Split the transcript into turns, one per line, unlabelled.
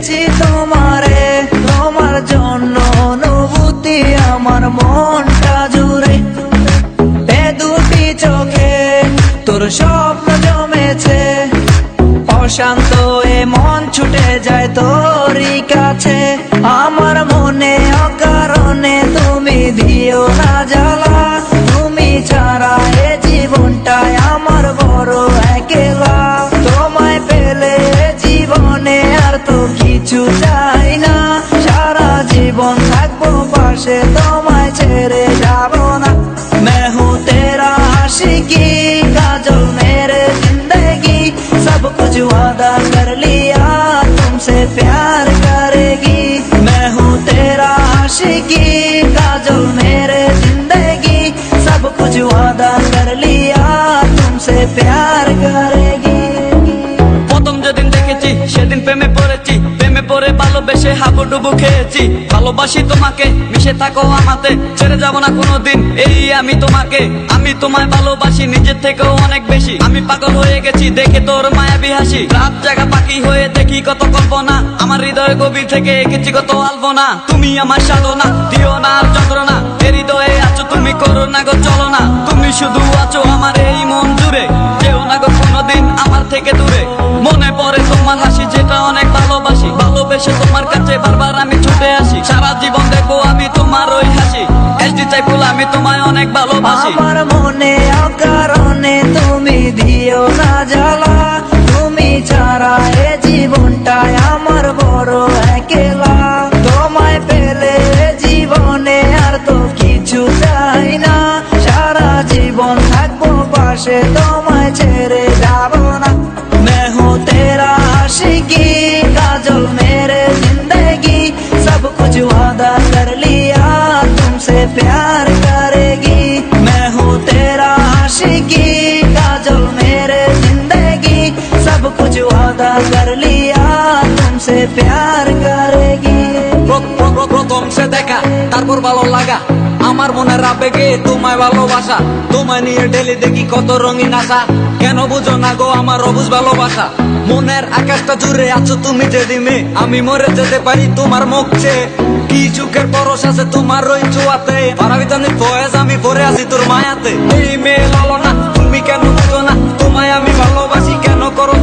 দেখেছি তোমারে, তোমার জন্য অনুভূতি আমার মনটা জুড়ে। এ দুটি চোখে তোর স্বপ্ন জমেছে, অশান্ত এ মন ছুটে যায় তোরই কাছে। আমার মনে অকারণে তুমি দিও না জ্বালা, তুমি ছাড়া এ জীবনটাই আমার বড় একলা। তোমায় পেলে জীবনে আর তো কিছু চাই না, সারা জীবন থাকবো পাশে, তোমায় ছেড়ে যাব না। मैं हूँ तेरा आशिकी, काजल मेरे जिंदगी, सब कुछ वादा कर लिया तुमसे प्यार करेगी। मैं हूँ तेरा आशिकी, काजल मेरे जिंदगी, सब कुछ वादा कर लिया तुमसे प्यार करेगी।
প্রথম যেদিন দেখেছি সেদিন প্রেমে পড়েছি, প্রেমে পড়ে ভালোবেসে হাবুডুবু খেয়েছি। ভালোবাসি তোমাকে, মিশে থাকো আমাতে, ছেড়ে যাব না কোনোদিন এই আমি তোমাকে। আমি তোমায় ভালোবাসি নিজের থেকেও অনেক বেশি, আমি পাগল হয়ে গেছি দেখে তোর মায়াবী হাসি। রাত জাগা পাখি হয়ে দেখি কত কল্পনা, আমার হৃদয় গভীর থেকে এঁকেছি কত আলপনা। তুমি আমার সাধনা, দিও না আর যন্ত্রণা, এ হৃদয়ে আছো তুমি, করো না গো চলো না। তুমি শুধু আছো আমার এই মন জুড়ে, যেও না গো কোনোদিন আমার থেকে দূরে। মনে পড়ে তোমার হাসি যেটা অনেক ভালোবাসি, ভালোবেসে তোমার কাছে বারবার আমি ছুটে আসি। সারা জীবন দেখবো আমি তোমার ওই হাসি, এসডি চাইফুল আমি তোমায় অনেক ভালোবাসি।
আমার মনে অকারণে তুমি দিও না জ্বালা, তুমি ছাড়া এ জীবনটাই আমার বড় একলা। তোমায় পেলে জীবনে আর তো কিছু চাই না, সারা জীবন থাকবো পাশে, তোমায় ছেড়ে যাব না। मैं हूँ तेरा आशिकी, काजल मेरे जिंदगी, सब कुछ वादा कर लिया तुमसे प्यार करेगी। मैं हूँ तेरा आशिकी, काजल मेरे जिंदगी, सब कुछ वादा कर लिया तुमसे प्यार करेगी।
প্রথম সে দেখা তারপর ভালো লাগা, আমার মনের আবেগে তোমায় ভালোবাসা। তোমায় নিয়ে ডেলি দেখি কত রঙিন আশা, কেন বুঝো না গো আমার অবুঝ ভালোবাসা। মনের আকাশটা জুড়ে আছো তুমি যে দিমে, আমি মরে যেতে পারি তোমার মুখ চেয়ে। কি চোখের পরশ আছে তোমার ওই ছোঁয়াতে, পারাবিতানি ফয়েজ আমি পরে আছি তোর মায়াতে। এই মেয়ে লালো না, তুমি কেন বুঝো না, তোমায় আমি ভালোবাসি, কেন করো